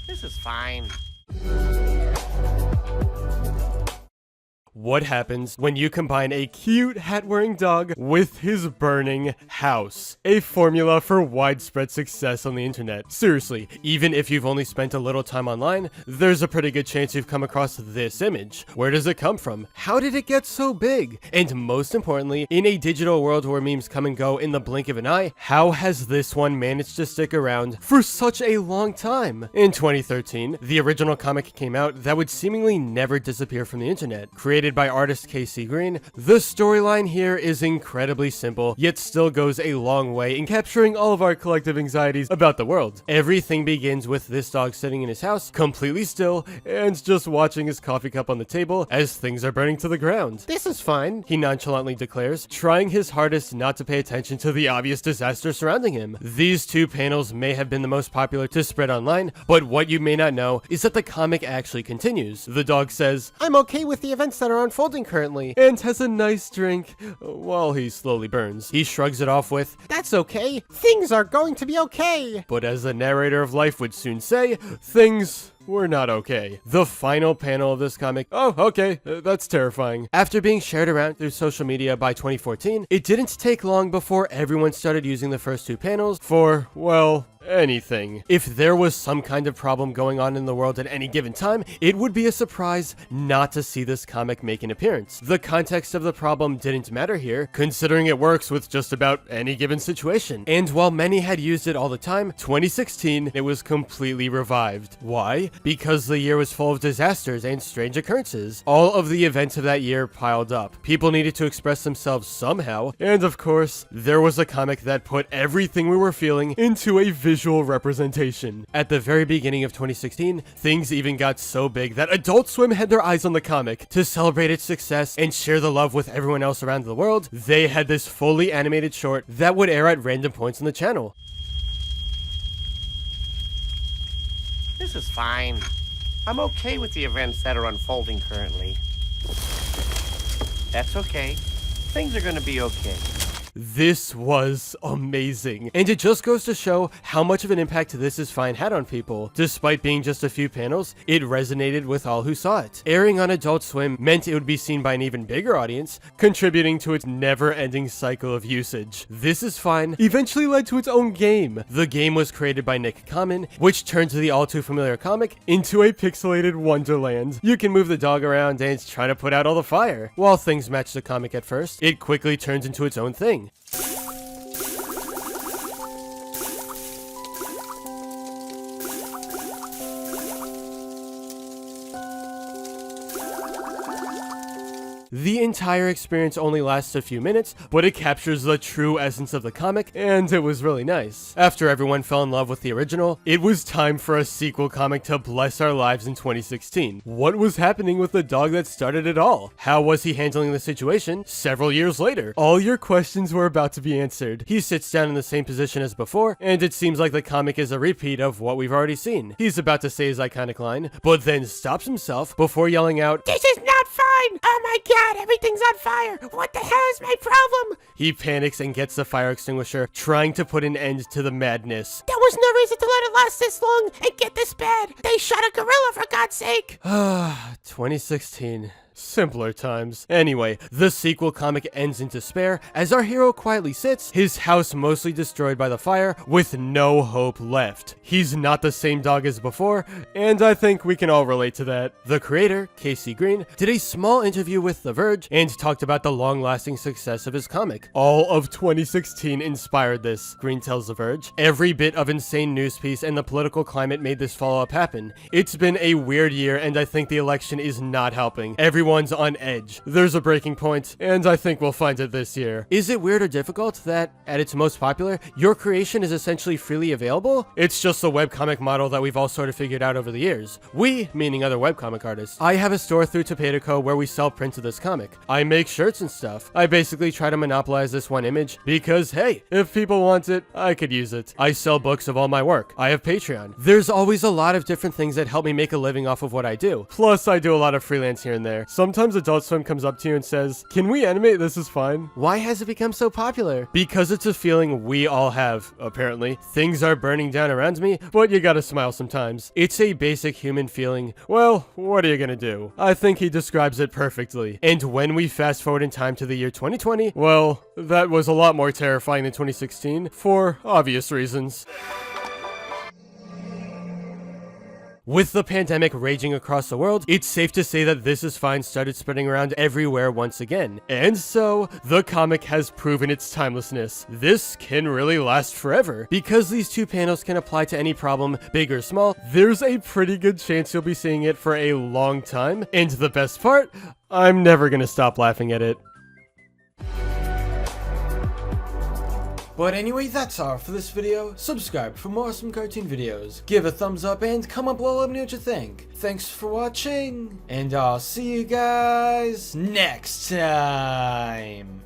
This is fine. What happens when you combine a cute hat-wearing dog with his burning house? A formula for widespread success on the internet. Seriously, even if you've only spent a little time online, there's a pretty good chance you've come across this image. Where does it come from? How did it get so big? And most importantly, in a digital world where memes come and go in the blink of an eye, how has this one managed to stick around for such a long time? In 2013, the original comic came out that would seemingly never disappear from the internet. Created by artist KC Green, the storyline here is incredibly simple, yet still goes a long way in capturing all of our collective anxieties about the world. Everything begins with this dog sitting in his house, completely still, and just watching his coffee cup on the table as things are burning to the ground. "This is fine," he nonchalantly declares, trying his hardest not to pay attention to the obvious disaster surrounding him. These two panels may have been the most popular to spread online, but what you may not know is that the comic actually continues. The dog says, "I'm okay with the events that are unfolding currently," and has a nice drink while he slowly burns. He shrugs it off with, "That's okay. Things are going to be okay." But as the narrator of life would soon say, things were not okay. The final panel of this comic, oh, okay, that's terrifying. After being shared around through social media by 2014, it didn't take long before everyone started using the first two panels for, well, anything. If there was some kind of problem going on in the world at any given time, it would be a surprise not to see this comic make an appearance. The context of the problem didn't matter here, considering it works with just about any given situation. And while many had used it all the time, 2016, it was completely revived. Why? Because the year was full of disasters and strange occurrences. All of the events of that year piled up. People needed to express themselves somehow, and of course, there was a comic that put everything we were feeling into a visual representation. At the very beginning of 2016, things even got so big that Adult Swim had their eyes on the comic. To celebrate its success and share the love with everyone else around the world, they had this fully animated short that would air at random points on the channel. This is fine. I'm okay with the events that are unfolding currently. That's okay. Things are gonna be okay. This was amazing, and it just goes to show how much of an impact This Is Fine had on people. Despite being just a few panels, it resonated with all who saw it. Airing on Adult Swim meant it would be seen by an even bigger audience, contributing to its never-ending cycle of usage. This Is Fine eventually led to its own game. The game was created by Nick Kamen, which turned the all-too-familiar comic into a pixelated wonderland. You can move the dog around and try to put out all the fire. While things matched the comic at first, it quickly turns into its own thing. The entire experience only lasts a few minutes, but it captures the true essence of the comic, and it was really nice. After everyone fell in love with the original, it was time for a sequel comic to bless our lives in 2016. What was happening with the dog that started it all? How was he handling the situation several years later? All your questions were about to be answered. He sits down in the same position as before, and it seems like the comic is a repeat of what we've already seen. He's about to say his iconic line, but then stops himself before yelling out, "This is not fine! Oh my god! Everything's on fire! What the hell is my problem?" He panics and gets the fire extinguisher, trying to put an end to the madness. "There was no reason to let it last this long and get this bad. They shot a gorilla, for God's sake." 2016. Simpler times. Anyway, the sequel comic ends in despair as our hero quietly sits, his house mostly destroyed by the fire, with no hope left. He's not the same dog as before, and I think we can all relate to that. The creator, KC Green, did a small interview with The Verge and talked about the long-lasting success of his comic. All of 2016 inspired this, Green tells The Verge. Every bit of insane news piece and the political climate made this follow-up happen. It's been a weird year, and I think the election is not helping. Everyone's on edge. There's a breaking point, and I think we'll find it this year. Is it weird or difficult that, at its most popular, your creation is essentially freely available? It's just the webcomic model that we've all sort of figured out over the years. We, meaning other webcomic artists. I have a store through Tomato Co. where we sell prints of this comic. I make shirts and stuff. I basically try to monopolize this one image because, hey, if people want it, I could use it. I sell books of all my work. I have Patreon. There's always a lot of different things that help me make a living off of what I do. Plus, I do a lot of freelance here and there. Sometimes Adult Swim comes up to you and says, "Can we animate This Is Fine?" Why has it become so popular? Because it's a feeling we all have, apparently. Things are burning down around me, but you gotta smile sometimes. It's a basic human feeling. Well, what are you gonna do? I think he describes it perfectly. And when we fast forward in time to the year 2020, well, that was a lot more terrifying than 2016, for obvious reasons. With the pandemic raging across the world, it's safe to say that This Is Fine started spreading around everywhere once again. And so, the comic has proven its timelessness. This can really last forever. Because these two panels can apply to any problem, big or small, there's a pretty good chance you'll be seeing it for a long time. And the best part, I'm never gonna stop laughing at it. But anyway, that's all for this video. Subscribe for more awesome cartoon videos. Give a thumbs up and comment below, let me know what you think. Thanks for watching, and I'll see you guys next time.